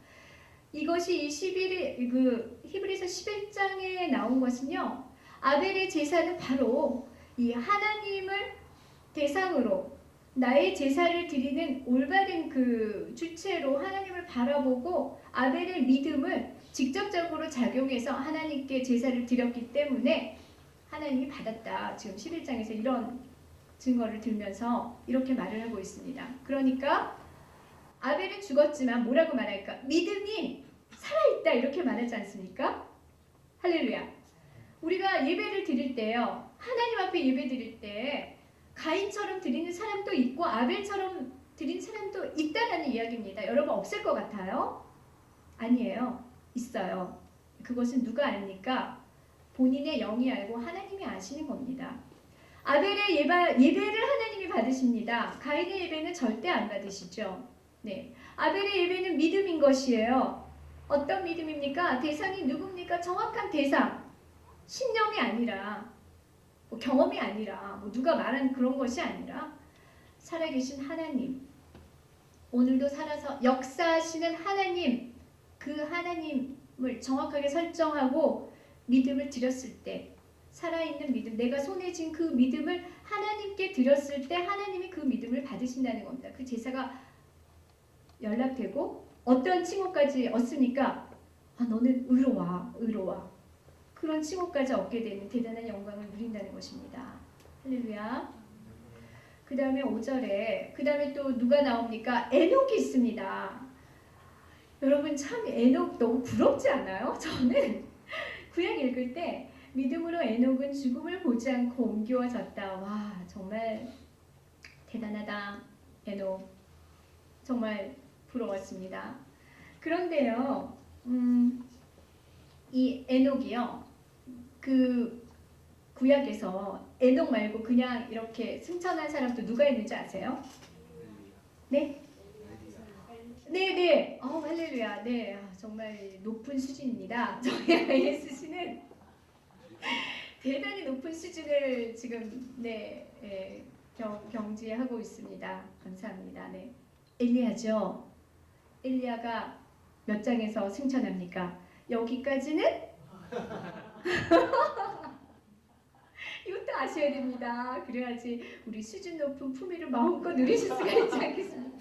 이것이 히브리서 11장에 나온 것은요. 아벨의 제사는 바로 이 하나님을 대상으로 나의 제사를 드리는 올바른 그 주체로 하나님을 바라보고 아벨의 믿음을 직접적으로 작용해서 하나님께 제사를 드렸기 때문에 하나님이 받았다. 지금 11장에서 이런 증거를 들면서 이렇게 말을 하고 있습니다. 그러니까 아벨은 죽었지만 뭐라고 말할까? 믿음이 살아있다 이렇게 말하지 않습니까? 할렐루야. 우리가 예배를 드릴 때요. 하나님 앞에 예배 드릴 때 가인처럼 드리는 사람도 있고 아벨처럼 드리는 사람도 있다는 이야기입니다. 여러분 없을 것 같아요? 아니에요. 있어요. 그것은 누가 압니까? 본인의 영이 알고 하나님이 아시는 겁니다. 아벨의 예배를 하나님이 받으십니다. 가인의 예배는 절대 안 받으시죠. 네, 아벨의 예배는 믿음인 것이에요. 어떤 믿음입니까? 대상이 누굽니까? 정확한 대상. 신념이 아니라 경험이 아니라 누가 말한 그런 것이 아니라 살아계신 하나님, 오늘도 살아서 역사하시는 하나님, 그 하나님을 정확하게 설정하고 믿음을 드렸을 때 살아있는 믿음, 내가 손에 쥔 그 믿음을 하나님께 드렸을 때 하나님이 그 믿음을 받으신다는 겁니다. 그 제사가 연락되고 어떤 칭호까지 얻습니까? 너는 의로와. 그런 칭호까지 얻게 되는 대단한 영광을 누린다는 것입니다. 할렐루야. 그 다음에 5절에 그 다음에 또 누가 나옵니까? 에녹이 있습니다. 여러분 참 에녹 너무 부럽지 않아요? 저는 구약 읽을 때 믿음으로 에녹은 죽음을 보지 않고 옮겨졌다. 와 정말 대단하다. 에녹 정말 부러웠습니다. 그런데요. 이 에녹이요. 그 구약에서 에녹 말고 그냥 이렇게 승천한 사람도 누가 있는지 아세요? 네? 네네. 할렐루야. 네. 정말 높은 수준입니다. 저희 ISC는 대단히 높은 수준을 지금 경지하고 있습니다. 감사합니다. 네. 엘리야죠. 엘리야가 몇 장에서 승천합니까? 여기까지는 이것도 아셔야 됩니다. 그래야지 우리 수준 높은 품위를 마음껏 누리실 수가 있지 않겠습니까?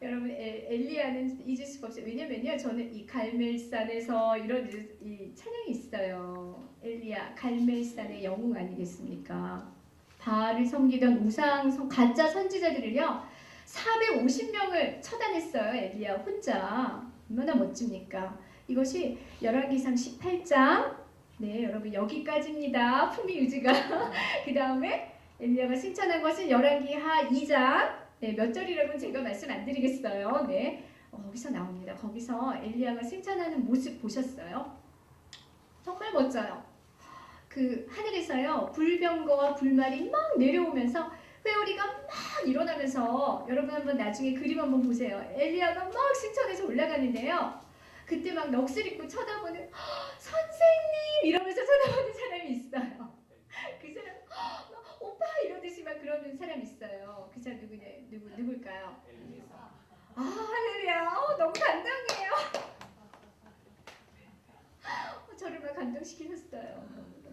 여러분 엘리야는 잊을 수가 없어요. 왜냐면요 저는 이 갈멜산에서 이런 이 찬양이 있어요. 엘리야 갈멜산의 영웅 아니겠습니까? 바알을 섬기던 가짜 선지자들을요 450명을 처단했어요. 엘리야 혼자. 얼마나 멋집니까? 이것이 열왕기상 18장. 네, 여러분 여기까지입니다. 품위 유지가. 그 다음에 엘리야가 승천한 것은 열왕기하 2장. 네, 몇 절이라고는 제가 말씀 안 드리겠어요. 네, 거기서 나옵니다. 거기서 엘리야가 승천하는 모습 보셨어요? 정말 멋져요. 그 하늘에서요 불병거와 불말이 막 내려오면서 회오리가 막 일어나면서 여러분 한번 나중에 그림 한번 보세요. 엘리야가 막 승천해서 올라가는데요. 그때 막 넋을 잃고 쳐다보는 선생님 이러면서 쳐다보는 사람이 있어요. 그 사람 오빠 이러듯이 막 그러는 사람이 있어요. 그 사람 누굴까요? 할렐루야. 너무 감동이에요. 감동시키셨어요.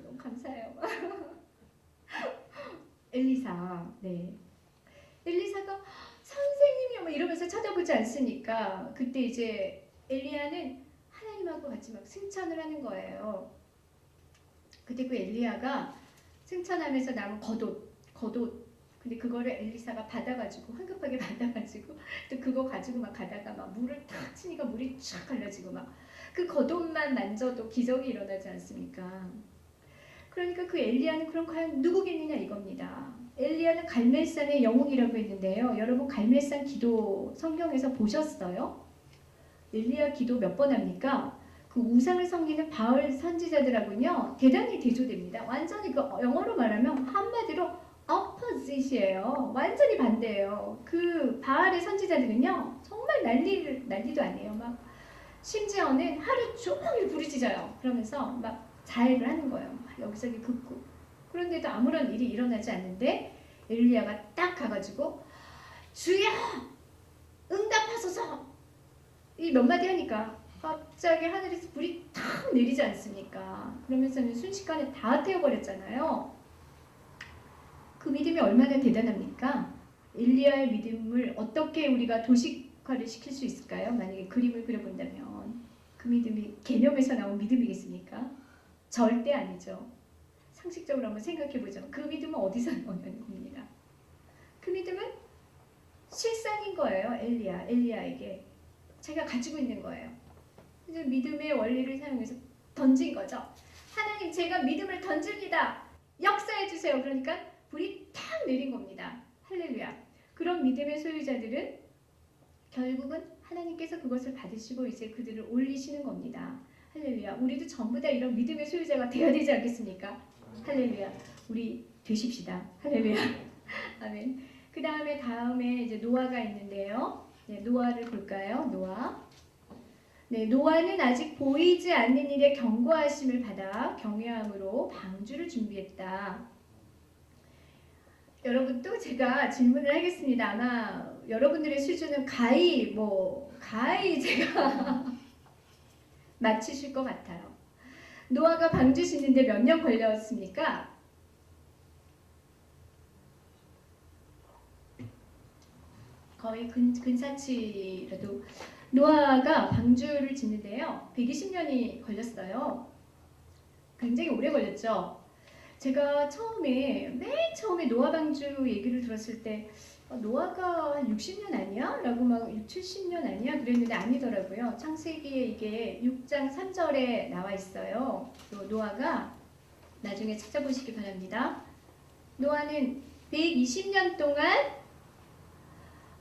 너무 감사해요. 엘리사, 네. 엘리사가 선생님이요 막 이러면서 쳐다보지 않습니까? 그때 이제 엘리야는 하나님하고 같이 막 승천을 하는 거예요. 그때 그 엘리야가 승천하면서 남은 겉옷. 근데 그거를 엘리사가 받아가지고 황급하게 받아가지고 또 그거 가지고 막 가다가 막 물을 탁 치니까 물이 쫙 갈라지고 막 그 겉옷만 만져도 기적이 일어나지 않습니까? 그러니까 그 엘리야는 그럼 과연 누구겠느냐 이겁니다. 엘리야는 갈멜산의 영웅이라고 했는데요. 여러분 갈멜산 기도 성경에서 보셨어요? 엘리야 기도 몇 번 합니까? 그 우상을 섬기는 바알 선지자들하고는요 대단히 대조됩니다. 완전히 그 영어로 말하면 한마디로 opposite이에요. 완전히 반대예요. 그 바알의 선지자들은요 정말 난리도 아니에요. 막 심지어는 하루 종일 부르짖어요. 그러면서 막 자해를 하는 거예요. 막 여기저기 긋고. 그런데도 아무런 일이 일어나지 않는데 엘리야가 딱 가가지고 주여 응답하소서 이 몇 마디 하니까 갑자기 하늘에서 불이 탁 내리지 않습니까? 그러면서는 순식간에 다 태워버렸잖아요. 그 믿음이 얼마나 대단합니까? 엘리야의 믿음을 어떻게 우리가 도식화를 시킬 수 있을까요? 만약에 그림을 그려본다면 그 믿음이 개념에서 나온 믿음이겠습니까? 절대 아니죠. 상식적으로 한번 생각해보자면 그 믿음은 어디서 나오는 겁니다. 그 믿음은 실상인 거예요. 엘리야에게 자기가 가지고 있는 거예요. 그래서 믿음의 원리를 사용해서 던진 거죠. 하나님 제가 믿음을 던집니다. 역사해 주세요. 그러니까 불이 탁 내린 겁니다. 할렐루야. 그런 믿음의 소유자들은 결국은 하나님께서 그것을 받으시고 이제 그들을 올리시는 겁니다. 할렐루야. 우리도 전부 다 이런 믿음의 소유자가 되어야 되지 않겠습니까? 할렐루야. 우리 되십시다. 할렐루야. 아멘. 그 다음에 이제 노아가 있는데요. 네, 노아를 볼까요? 노아. 네, 노아는 아직 보이지 않는 일에 경고하심을 받아 경외함으로 방주를 준비했다. 여러분 또 제가 질문을 하겠습니다. 아마 여러분들의 수준은 가히 제가 맞추실 것 같아요. 노아가 방주 짓는데 몇 년 걸렸습니까? 거의 근사치라도 노아가 방주를 짓는데요. 120년이 걸렸어요. 굉장히 오래 걸렸죠. 제가 맨 처음에 노아 방주 얘기를 들었을 때 노아가 60년 아니야? 라고 막 70년 아니야? 그랬는데 아니더라고요. 창세기에 이게 6장 3절에 나와 있어요. 또 노아가 나중에 찾아보시기 바랍니다. 노아는 120년 동안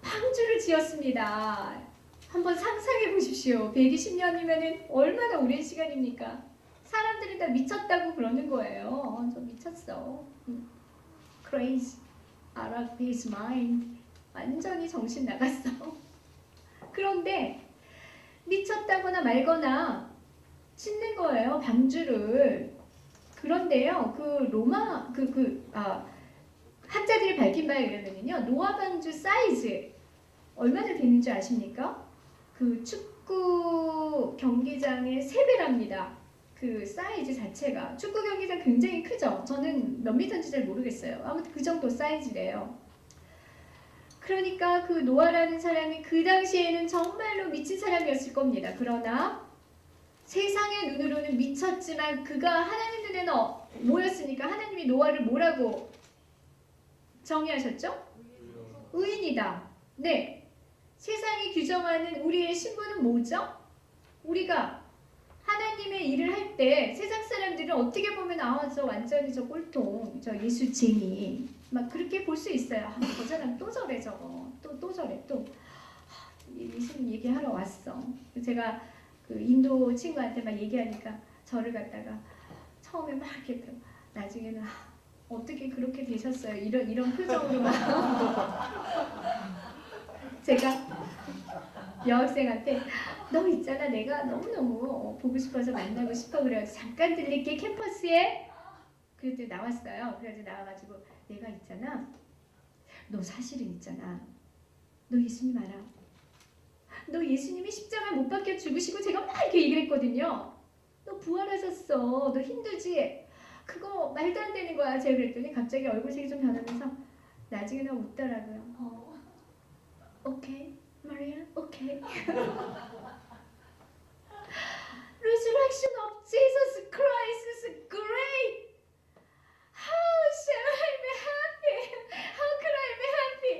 방주를 지었습니다. 한번 상상해 보십시오. 120년이면 얼마나 오랜 시간입니까? 사람들이 다 미쳤다고 그러는 거예요. 저 미쳤어. Crazy. out of his mind. 완전히 정신 나갔어. 그런데 미쳤다거나 말거나 짓는 거예요. 방주를. 그런데요. 학자들이 밝힌 바에 의하면요. 노아 방주 사이즈 얼마나 되는 줄 아십니까? 그 축구 경기장의 3배랍니다. 그 사이즈 자체가. 축구 경기장 굉장히 크죠? 저는 몇 미터인지 잘 모르겠어요. 아무튼 그 정도 사이즈래요. 그러니까 그 노아라는 사람이 그 당시에는 정말로 미친 사람이었을 겁니다. 그러나 세상의 눈으로는 미쳤지만 그가 하나님 눈에는 뭐였으니까 하나님이 노아를 뭐라고 정의하셨죠? 의인이다. 네. 세상이 규정하는 우리의 신분은 뭐죠? 우리가 하나님의 일을 할 때 세상 사람들은 어떻게 보면 저 완전히 저 꼴통, 저 예수쟁이 막 그렇게 볼 수 있어요. 저 사람 또 저래 저거. 또 저래 또. 예수님 얘기하러 왔어. 제가 그 인도 친구한테 막 얘기하니까 저를 갖다가 처음에 막 이렇게 나중에는 어떻게 그렇게 되셨어요? 이런 표정으로 막 제가 여학생한테 너 있잖아 내가 너무너무 보고 싶어서 만나고 싶어 그래가지고 잠깐 들릴게 캠퍼스에 그랬더니 나왔어요. 그래가지고 나와가지고 내가 있잖아 너 사실은 있잖아 너 예수님 알아? 너 예수님이 십자가에 못 박혀 죽으시고 제가 막 이렇게 얘기를 했거든요. 너 부활하셨어. 너 힘들지? 그거 말도 안 되는 거야. 제가 그랬더니 갑자기 얼굴색이 좀 변하면서 나중에는 웃더라고요. 오케이, 마리아, 오케이. Resurrection of Jesus Christ is great. How shall I be happy? How can I be happy?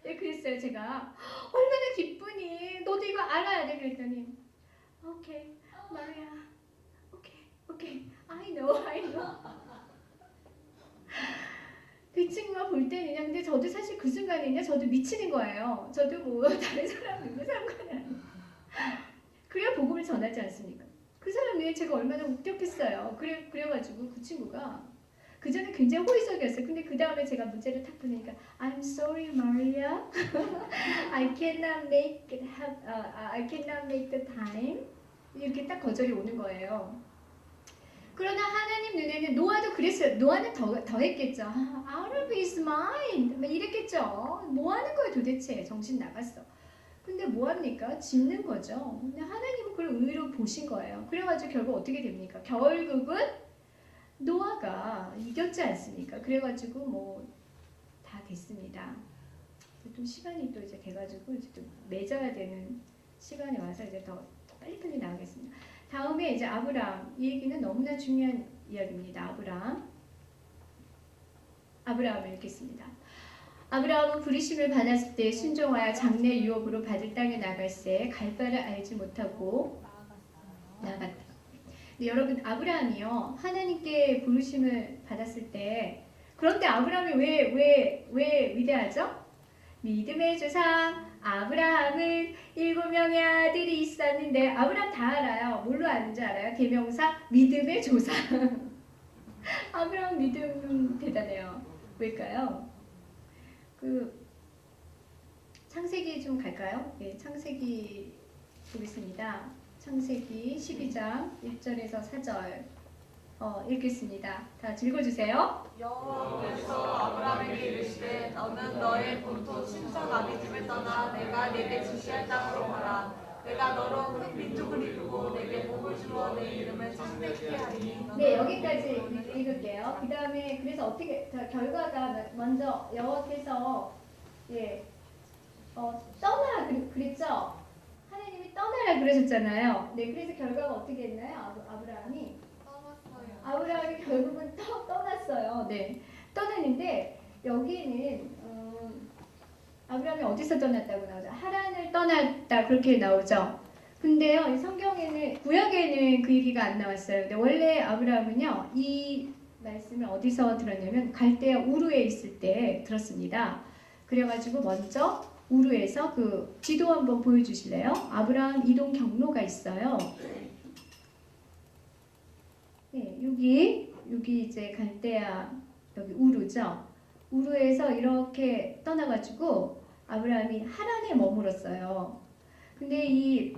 네, 그랬어요. 제가 얼마나 기쁘니? 너도 이거 알아야 돼. 그랬더니 오케이, 마리아, 오케이, 오케이. I know, I know. 그 친구가 볼 때는 근데 저도 사실 그 순간에 저도 미치는 거예요. 저도 뭐 다른 사람 누구 상관이 아니에요. 그래야 복음을 전하지 않습니까? 그 사람 외에 제가 얼마나 웃겼겠어요. 그래가지고 그 친구가 그 전에 굉장히 호의적이었어요. 근데 그 다음에 제가 문제를 탁 보내니까 I'm sorry, Maria. I cannot make the time. 이렇게 딱 거절이 오는 거예요. 그러나 하나님 눈에는 노아도 그랬어요. 노아는 더 했겠죠. Out of his mind. 막 이랬겠죠. 뭐 하는 거예요 도대체. 정신 나갔어. 근데 뭐 합니까? 짓는 거죠. 근데 하나님은 그걸 의로 보신 거예요. 그래가지고 결국 어떻게 됩니까? 결국은 노아가 이겼지 않습니까? 그래가지고 뭐 다 됐습니다. 또 시간이 또 이제 돼가지고 이제 또 맺어야 되는 시간이 와서 이제 더 빨리빨리 나가겠습니다. 다음에 이제 아브라함. 이 얘기는 너무나 중요한 이야기입니다. 아브라함을 읽겠습니다. 아브라함은 부르심을 받았을 때 순종하여 장래 유업으로 받을 땅에 나갈새 갈 바를 알지 못하고 나갔다. 근데 여러분 아브라함이요 하나님께 부르심을 받았을 때 그런데 아브라함이 왜 위대하죠? 믿음의 조상 아브라함은 7명의 아들이 있었는데 아브라함 다 알아요. 뭘로 아는지 알아요? 대명사 믿음의 조상. 아브라함 믿음 대단해요. 왜일까요? 창세기 좀 갈까요? 네, 창세기 보겠습니다. 창세기 12장 1절에서 4절 읽겠습니다. 다 읽어주세요. 여호와께서 아브라함에게 이르시되 너는 너의 본토 친척 아비 집을 떠나 내가 네게 지시할 땅으로 가라. 내가 너로 큰 민족을 이루고 내게 복을 주어 내 이름을 창대케 하리니. 네, 여기까지 읽을게요. 그 다음에 그래서 어떻게 결과가 먼저 여호와께서 떠나라 그랬죠. 하나님이 떠나라 그러셨잖아요. 네, 그래서 결과가 어떻게 했나요? 아브라함이 결국은 떠났어요. 네, 떠났는데 여기는 아브라함이 어디서 떠났다고 나오죠? 하란을 떠났다 그렇게 나오죠. 근데요, 이 성경에는 구약에는 그 얘기가 안 나왔어요. 근데 원래 아브라함은요, 이 말씀을 어디서 들었냐면 갈대아 우르에 있을 때 들었습니다. 그래가지고 먼저 우르에서 그 지도 한번 보여주실래요? 아브라함 이동 경로가 있어요. 네, 여기 이제 갈대아 여기 우르죠. 우르에서 이렇게 떠나가지고 아브라함이 하란에 머물었어요. 근데 이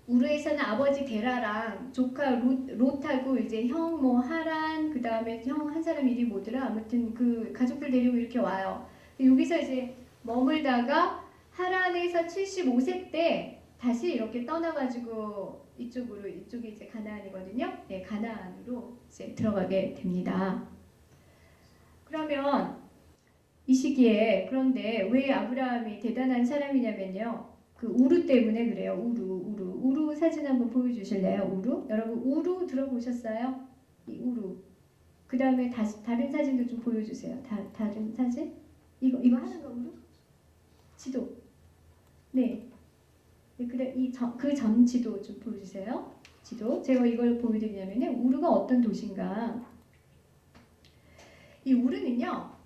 우르에서는 아버지 데라랑 조카 롯하고 이제 형 뭐 하란 그 다음에 형 한 사람 이름이 뭐더라? 아무튼 그 가족들 데리고 이렇게 와요. 여기서 이제 머물다가 하란에서 75세 때 다시 이렇게 떠나가지고 이쪽이 이제 가나안이거든요. 네, 가나안으로 이제 들어가게 됩니다. 그러면 이 시기에 그런데 왜 아브라함이 대단한 사람이냐면요. 그 우루 때문에 그래요. 우루 사진 한번 보여주실래요? 우루? 여러분 우루 들어보셨어요? 이 우루. 그 다음에 다른 사진도 좀 보여주세요. 다른 사진? 이거 하는 거 우루? 지도. 네. 네, 그래 그 전 지도 좀 보여주세요. 지도. 제가 이걸 보여드리냐면요. 우루가 어떤 도시인가? 이 우루는요.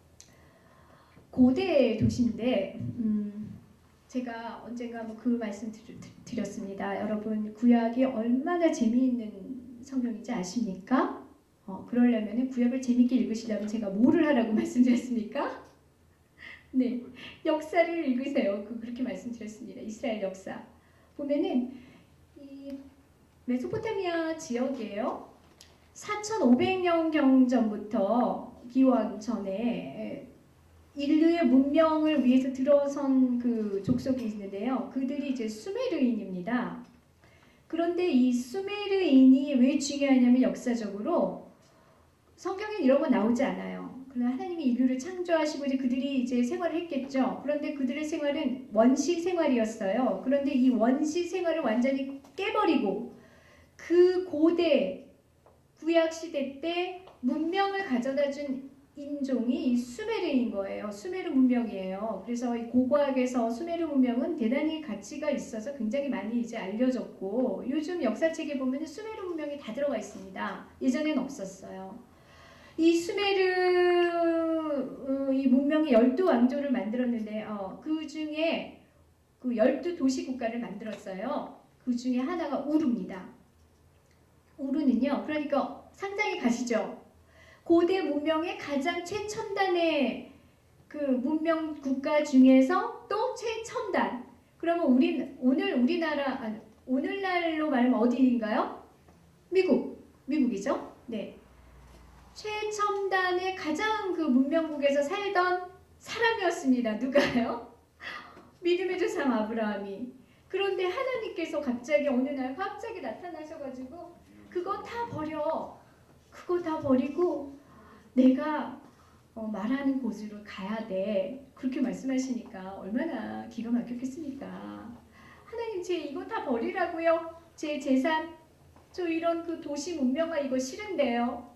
고대 도시인데 제가 언젠가 그 말씀 드렸습니다. 여러분 구약이 얼마나 재미있는 성경인지 아십니까? 그러려면 구약을 재미있게 읽으시려면 제가 뭐를 하라고 말씀드렸습니까? 네, 역사를 읽으세요. 그렇게 말씀드렸습니다. 이스라엘 역사 보면은 이 메소포타미아 지역이에요. 4,500년 전부터 기원 전에 인류의 문명을 위해서 들어선 그 족속이 있는데요. 그들이 이제 수메르인입니다. 그런데 이 수메르인이 왜 중요하냐면 역사적으로 성경엔 이런 거 나오지 않아요. 그러나 하나님이 인류를 창조하시고 이제 그들이 이제 생활을 했겠죠. 그런데 그들의 생활은 원시 생활이었어요. 그런데 이 원시 생활을 완전히 깨버리고 그 고대 구약 시대 때 문명을 가져다 준 인종이 이 수메르인 거예요. 수메르 문명이에요. 그래서 이 고고학에서 수메르 문명은 대단히 가치가 있어서 굉장히 많이 이제 알려졌고 요즘 역사책에 보면 수메르 문명이 다 들어가 있습니다. 예전엔 없었어요. 이 수메르 이 문명이 12왕조를 만들었는데 그 중에 그 12도시 국가를 만들었어요. 그 중에 하나가 우루입니다. 우루는요. 그러니까 상상이 가시죠? 고대 문명의 가장 최첨단의 그 문명 국가 중에서 또 최첨단. 그러면 오늘날로 말하면 어디인가요? 미국이죠. 네. 최첨단의 가장 그 문명국에서 살던 사람이었습니다. 누가요? 믿음의 조상 아브라함이. 그런데 하나님께서 갑자기 어느 날 갑자기 나타나셔가지고 그거 다 버리고 내가 말하는 곳으로 가야 돼. 그렇게 말씀하시니까 얼마나 기가 막혔겠습니까? 하나님 제 이거 다 버리라고요. 제 재산, 저 이런 그 도시 문명화 이거 싫은데요.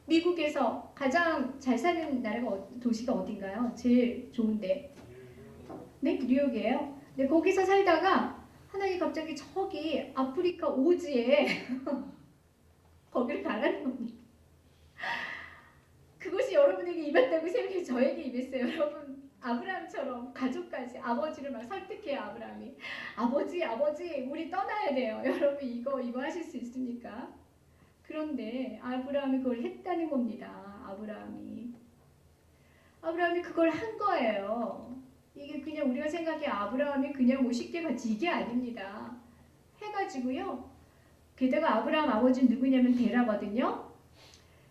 미국에서 가장 잘 사는 나라가 도시가 어딘가요? 제일 좋은데. 네, 뉴욕이에요. 네, 거기서 살다가 하나님 갑자기 저기 아프리카 오지에 거기를 가라는 겁니다. 그것이 여러분에게 임했다고 생각해 저에게 임했어요. 여러분 아브라함처럼 가족까지 아버지를 막 설득해요. 아브라함이 아버지 우리 떠나야 돼요. 여러분 이거 하실 수 있습니까? 그런데 아브라함이 그걸 했다는 겁니다. 아브라함이 그걸 한 거예요. 이게 그냥 우리가 생각해 아브라함이 그냥 뭐 쉽게 같이 이게 아닙니다. 해가지고요. 게다가 아브라함 아버지는 누구냐면 데라거든요.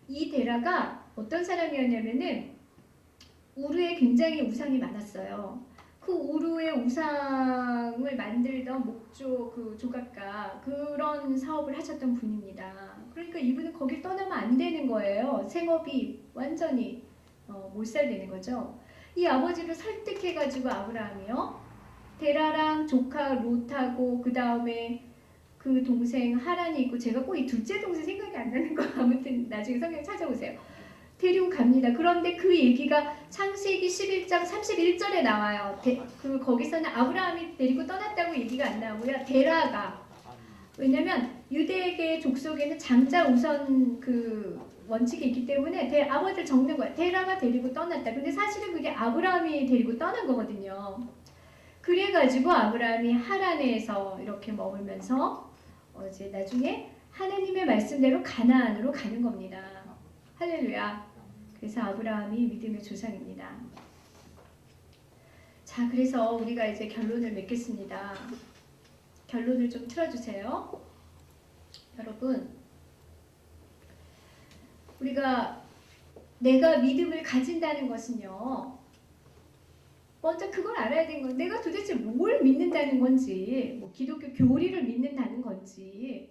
이 데라가 어떤 사람이었냐면은 우르에 굉장히 우상이 많았어요. 그 우르의 우상을 만들던 목조 그 조각가 그런 사업을 하셨던 분입니다. 그러니까 이분은 거길 떠나면 안 되는 거예요. 생업이 완전히 몰살되는 거죠. 이 아버지를 설득해가지고 아브라함이요. 데라랑 조카 롯하고 그 다음에 그 동생 하란이 있고 제가 꼭 이 둘째 동생 생각이 안 나는 거 아무튼 나중에 성경 찾아보세요. 데리고 갑니다. 그런데 그 얘기가 창세기 11장 31절에 나와요. 거기서는 아브라함이 데리고 떠났다고 얘기가 안 나오고요. 데라가 왜냐면 유대계 족속에는 장자 우선 그 원칙이 있기 때문에 아버지를 적는 거야. 데라가 데리고 떠났다. 근데 사실은 그게 아브라함이 데리고 떠난 거거든요. 그래가지고 아브라함이 하란에서 이렇게 머물면서 이제 나중에 하나님의 말씀대로 가나안으로 가는 겁니다. 할렐루야. 그래서 아브라함이 믿음의 조상입니다. 자, 그래서 우리가 이제 결론을 맺겠습니다. 결론을 좀 틀어주세요. 여러분, 내가 믿음을 가진다는 것은요. 먼저 그걸 알아야 되는 건 내가 도대체 뭘 믿는다는 건지, 뭐 기독교 교리를 믿는다는 건지,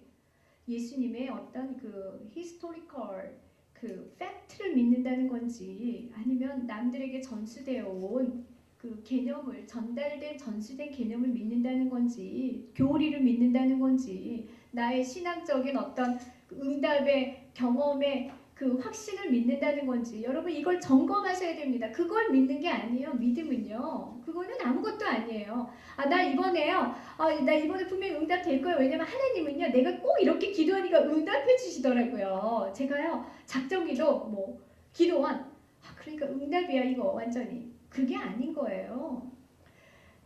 예수님의 어떤 그 히스토리컬 그 팩트를 믿는다는 건지, 아니면 남들에게 전수되어 온 그 개념을 전수된 개념을 믿는다는 건지, 교리를 믿는다는 건지, 나의 신앙적인 어떤 응답의 경험의 그 확신을 믿는다는 건지 여러분 이걸 점검하셔야 됩니다. 그걸 믿는 게 아니에요. 믿음은요. 그거는 아무것도 아니에요. 나 이번에요. 나 이번에 분명히 응답 될 거예요. 왜냐면 하나님은요. 내가 꼭 이렇게 기도하니까 응답해 주시더라고요. 제가요. 작정기도 뭐 기도원. 그러니까 응답이야 이거 완전히. 그게 아닌 거예요.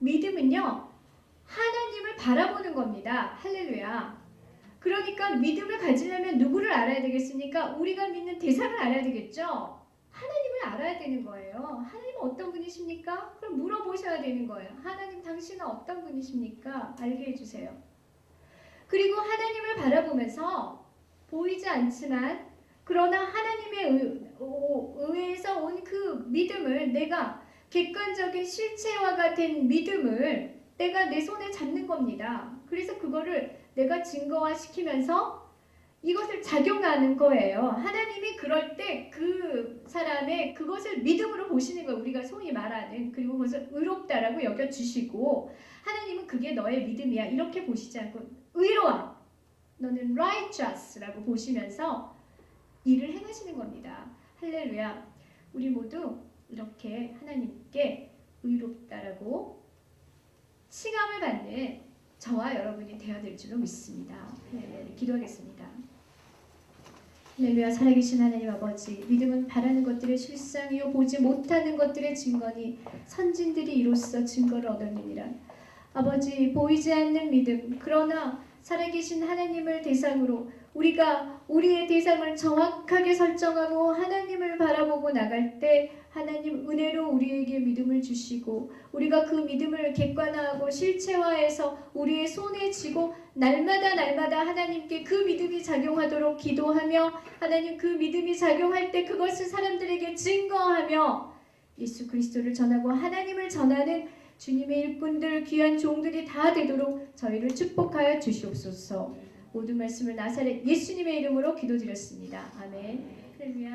믿음은요. 하나님을 바라보는 겁니다. 할렐루야. 그러니까 믿음을 가지려면 누구를 알아야 되겠습니까? 우리가 믿는 대상을 알아야 되겠죠? 하나님을 알아야 되는 거예요. 하나님은 어떤 분이십니까? 그럼 물어보셔야 되는 거예요. 하나님 당신은 어떤 분이십니까? 알게 해주세요. 그리고 하나님을 바라보면서 보이지 않지만 그러나 하나님의 의에서 온 그 믿음을 내가 객관적인 실체화가 된 믿음을 내가 내 손에 잡는 겁니다. 그래서 그거를 내가 증거화시키면서 이것을 작용하는 거예요. 하나님이 그럴 때 그 사람의 그것을 믿음으로 보시는 거예요. 우리가 소위 말하는. 그리고 그것을 의롭다라고 여겨주시고 하나님은 그게 너의 믿음이야 이렇게 보시지 않고 의로워 너는 righteous라고 보시면서 일을 행하시는 겁니다. 할렐루야. 우리 모두 이렇게 하나님께 의롭다라고 칭함을 받는 저와 여러분이 되어질 줄로 믿습니다. 네, 기도하겠습니다. 할렐루야. 살아계신 하나님 아버지, 믿음은 바라는 것들의 실상이요 보지 못하는 것들의 증거니 선진들이 이로써 증거를 얻었느니라. 아버지, 보이지 않는 믿음, 그러나 살아계신 하나님을 대상으로 우리가 우리의 대상을 정확하게 설정하고 하나님을 바라보고 나갈 때 하나님 은혜로 우리에게 믿음을 주시고 우리가 그 믿음을 객관화하고 실체화해서 우리의 손에 쥐고 날마다 하나님께 그 믿음이 작용하도록 기도하며 하나님 그 믿음이 작용할 때 그것을 사람들에게 증거하며 예수 그리스도를 전하고 하나님을 전하는 주님의 일꾼들 귀한 종들이 다 되도록 저희를 축복하여 주시옵소서. 모든 말씀을 나사렛 예수님의 이름으로 기도드렸습니다. 아멘. 할렐루야.